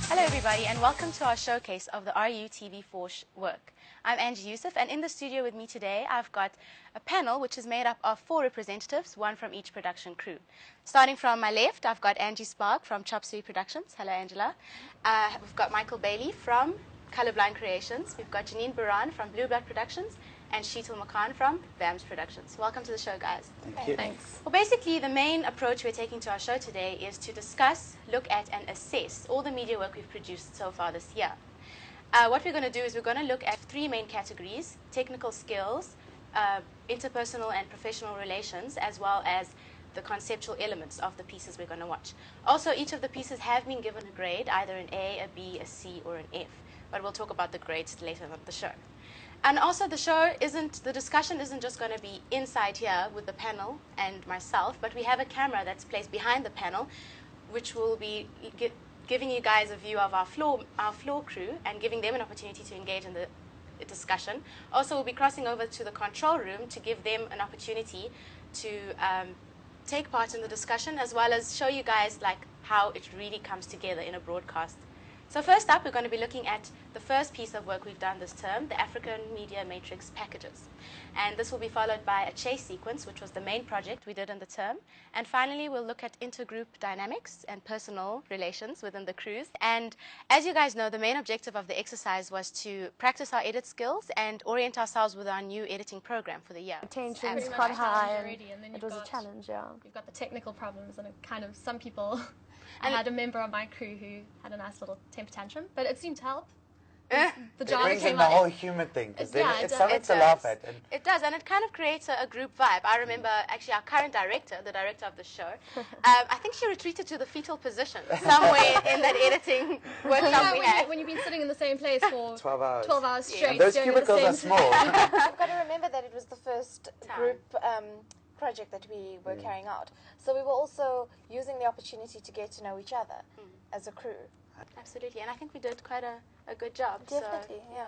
Hello everybody and welcome to our showcase of the RUTV4 work. I'm Angie Youssef and in the studio with me today I've got a panel which is made up of 4 representatives, one from each production crew. Starting from my left, I've got Angie Spark from Chop Suey Productions. Hello Angela. We've got Michael Bailey from Colorblind Creations. We've got Janine Baran from Blue Blood Productions and Sheetal Makan from VAMS Productions. Welcome to the show, guys. Thank you. Thanks. Well, basically, the main approach we're taking to our show today is to discuss, look at, and assess all the media work we've produced so far this year. What we're going to do is we're going to look at 3 main categories: technical skills, interpersonal and professional relations, as well as the conceptual elements of the pieces we're going to watch. Also, each of the pieces have been given a grade, either an A, a B, a C, or an F. But we'll talk about the grades later on the show. And also the discussion isn't just going to be inside here with the panel and myself, but we have a camera that's placed behind the panel, which will be giving you guys a view of our floor crew and giving them an opportunity to engage in the discussion. Also, we'll be crossing over to the control room to give them an opportunity to take part in the discussion, as well as show you guys like how it really comes together in a broadcast. So first up, we're going to be looking at the first piece of work we've done this term, the African Media Matrix packages. And this will be followed by a chase sequence, which was the main project we did in the term. And finally, we'll look at intergroup dynamics and personal relations within the crews. And as you guys know, the main objective of the exercise was to practice our edit skills and orient ourselves with our new editing program for the year. Tension is quite high, and it was a challenge, yeah. You've got the technical problems, and it kind of some people... I had a member of my crew who had a nice little temper tantrum, but it seemed to help. The drama brings in the whole human thing, because it's something to laugh at. And it does, and it kind of creates a group vibe. I remember actually our current director, the director of the show, I think she retreated to the fetal position somewhere in that editing workshop we had. When you've been sitting in the same place for 12 hours, 12 hours straight. And those cubicles are small. You've got to remember that it was the first group project that we were carrying out. So we were also using the opportunity to get to know each other as a crew. Absolutely, and I think we did quite a good job. Definitely, so, yeah.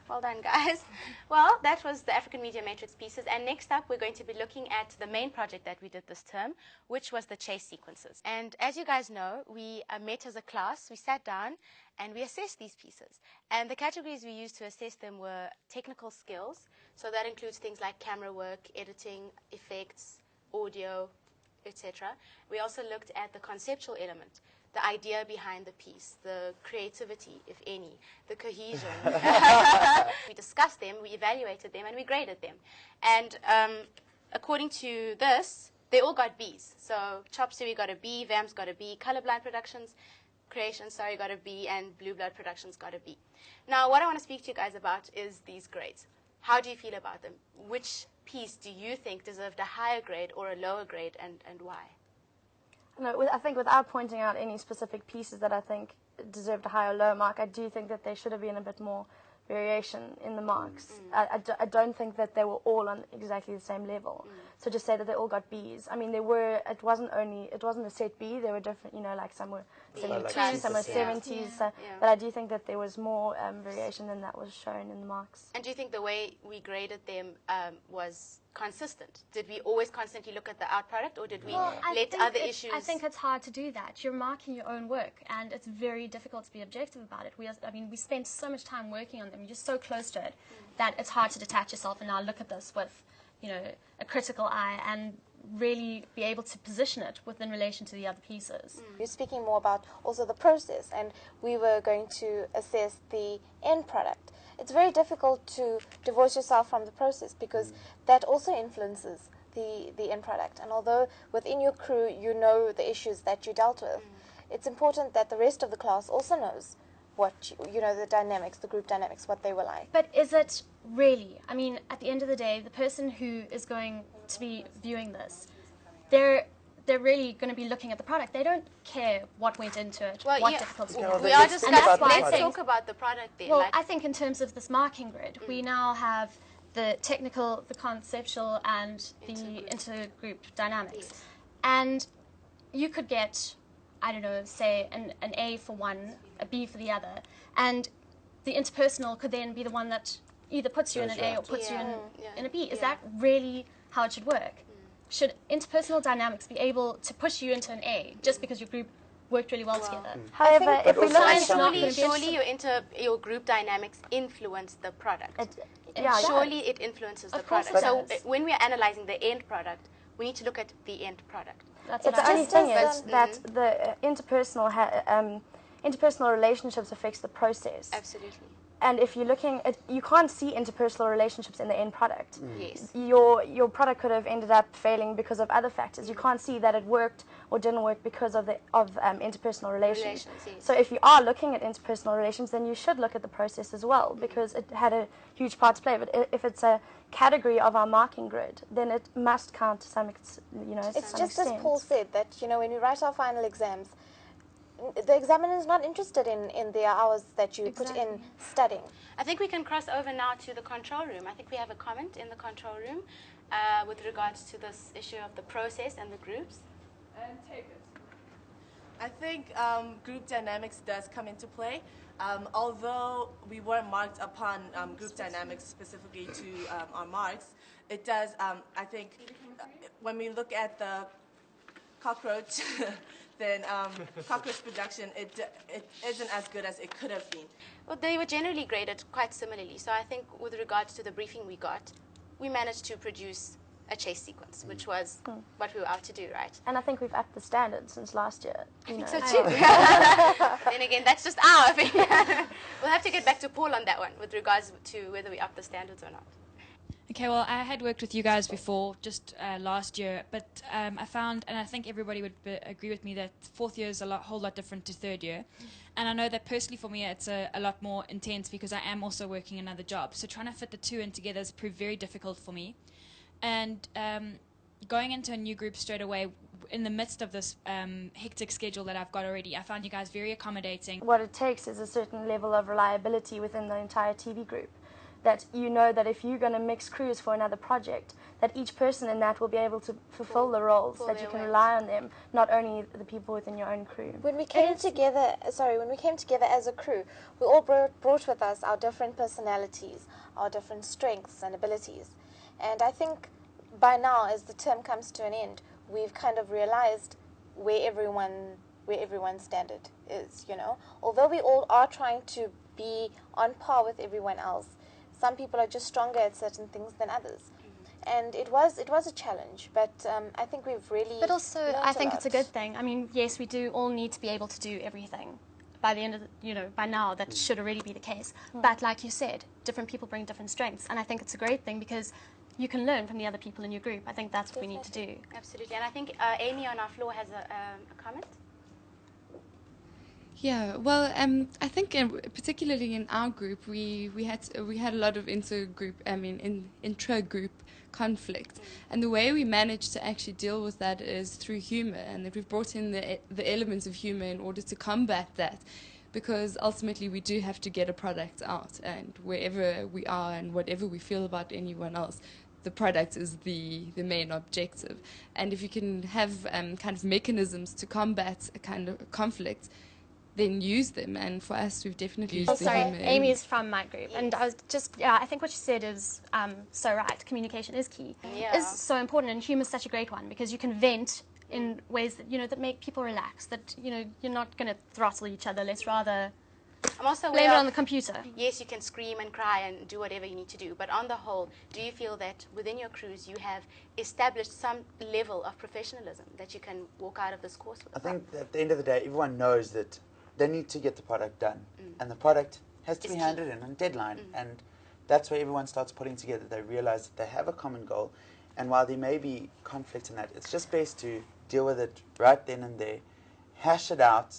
Well done, guys. Well, that was the African Media Matrix pieces, and next up we're going to be looking at the main project that we did this term, which was the chase sequences. And as you guys know, we met as a class, we sat down, and we assessed these pieces. And the categories we used to assess them were technical skills, so that includes things like camera work, editing, effects, audio, etc. We also looked at the conceptual element, the idea behind the piece, the creativity, if any, the cohesion. We discussed them, we evaluated them, and we graded them. And according to this, they all got Bs. So Chop Suey got a B, VAMS got a B, Colorblind Productions, Creations, got a B, and Blue Blood Productions got a B. Now, what I want to speak to you guys about is these grades. How do you feel about them? Which piece do you think deserved a higher grade or a lower grade, and why? No, I think without pointing out any specific pieces that I think deserved a higher or lower mark, I do think that there should have been a bit more variation in the marks. I don't think that they were all on exactly the same level. So just say that they all got Bs. I mean, it wasn't a set B, there were different, like some were 72s, some were 70s, but I do think that there was more variation than that was shown in the marks. And do you think the way we graded them was consistent? Did we always constantly look at the out product, or did we let other issues... I think it's hard to do that. You're marking your own work, and it's very difficult to be objective about it. We spent so much time working on them. You're just so close to it that it's hard to detach yourself and now look at this with, a critical eye and really be able to position it within relation to the other pieces. You're speaking more about also the process, and we were going to assess the end product. It's very difficult to divorce yourself from the process, because that also influences the end product. And although within your crew you know the issues that you dealt with, it's important that the rest of the class also knows what, the dynamics, the group dynamics, what they were like. But is it really? I mean, at the end of the day, the person who is going to be viewing this, they're really going to be looking at the product. They don't care what went into it, what difficulties we had. We are discussing, let's talk about the product then. Well, I think in terms of this marking grid, we now have the technical, the conceptual, and the intergroup dynamics. Yes. And you could get, I don't know, say an A for one, a B for the other, and the interpersonal could then be the one that either puts you in an A or puts you in a B. Is that really how it should work? Should interpersonal dynamics be able to push you into an A just because your group worked really well together. However, if we look at surely your group dynamics influence the product. Surely it influences the product. So when we are analyzing the end product, we need to look at the end product. That's the only thing is that the interpersonal relationships affects the process. Absolutely. And if you're looking at, you can't see interpersonal relationships in the end product. Yes. Your product could have ended up failing because of other factors. You can't see that it worked or didn't work because of interpersonal relations. Yes. So if you are looking at interpersonal relations, then you should look at the process as well, because it had a huge part to play. But if it's a category of our marking grid, then it must count to some extent. It's just as Paul said, that when we write our final exams, the examiner is not interested in the hours that you put in studying. I think we can cross over now to the control room. I think we have a comment in the control room with regards to this issue of the process and the groups. And take it. I think group dynamics does come into play. Although we weren't marked upon group dynamics specifically to our marks, it does, I think, when we look at the cockroach, then cockroach production, it isn't as good as it could have been. Well, they were generally graded quite similarly. So I think with regards to the briefing we got, we managed to produce a chase sequence, which was what we were out to do, right? And I think we've upped the standard since last year. I think so too. Then again, that's just our opinion. We'll have to get back to Paul on that one with regards to whether we up the standards or not. Okay, well, I had worked with you guys before, just last year, but I found, and I think everybody would agree with me, that fourth year is a whole lot different to third year. And I know that personally for me it's a lot more intense because I am also working another job. So trying to fit the two in together has proved very difficult for me. And going into a new group straight away, in the midst of this hectic schedule that I've got already, I found you guys very accommodating. What it takes is a certain level of reliability within the entire TV group. That that if you're going to mix crews for another project, that each person in that will be able to fulfill the roles, that you can rely on them, not only the people within your own crew. When we came together, as a crew, we all brought with us our different personalities, our different strengths and abilities. And I think by now, as the term comes to an end, we've kind of realized where everyone's standard is, Although we all are trying to be on par with everyone else, some people are just stronger at certain things than others. And it was a challenge, but I think we've really But also, I think it's a good lot. thing. I mean, yes, we do all need to be able to do everything. By the end of by now, that should already be the case. But like you said, different people bring different strengths. And I think it's a great thing because you can learn from the other people in your group. I think that's what we need to do. Absolutely. And I think Amy on our floor has a comment. Yeah, well, I think particularly in our group, we had a lot of intra-group conflict, and the way we managed to actually deal with that is through humor, and that we've brought in the elements of humor in order to combat that, because ultimately we do have to get a product out, and wherever we are and whatever we feel about anyone else, the product is the main objective. And if you can have kind of mechanisms to combat a kind of conflict, then use them, and for us we've definitely used the humor. Amy's from my group, and I was I think what you said is so right. Communication is key. Is so important, and humor is such a great one because you can vent in ways that that make people relax, that you're not going to throttle each other. Let's rather blame it on the computer. Yes, you can scream and cry and do whatever you need to do, but on the whole, do you feel that within your crews you have established some level of professionalism that you can walk out of this course with? I think at the end of the day, everyone knows that they need to get the product done, and the product has to be handed in on deadline, and that's where everyone starts putting together. They realize that they have a common goal, and while there may be conflict in that, it's just best to deal with it right then and there, hash it out,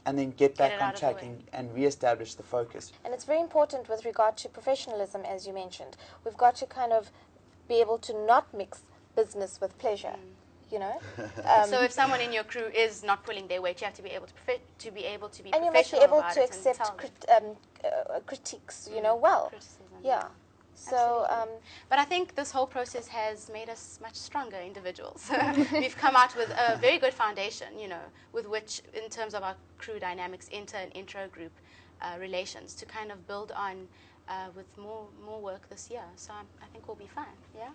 and then get back on track and re-establish the focus. And it's very important with regard to professionalism, as you mentioned. We've got to kind of be able to not mix business with pleasure. So if someone in your crew is not pulling their weight, you have to be able to be professional. And you must be able to accept critiques, well. Criticism. Yeah. So, but I think this whole process has made us much stronger individuals. We've come out with a very good foundation, with which, in terms of our crew dynamics, inter and intra-group relations, to kind of build on with more work this year. So I think we'll be fine. Yeah.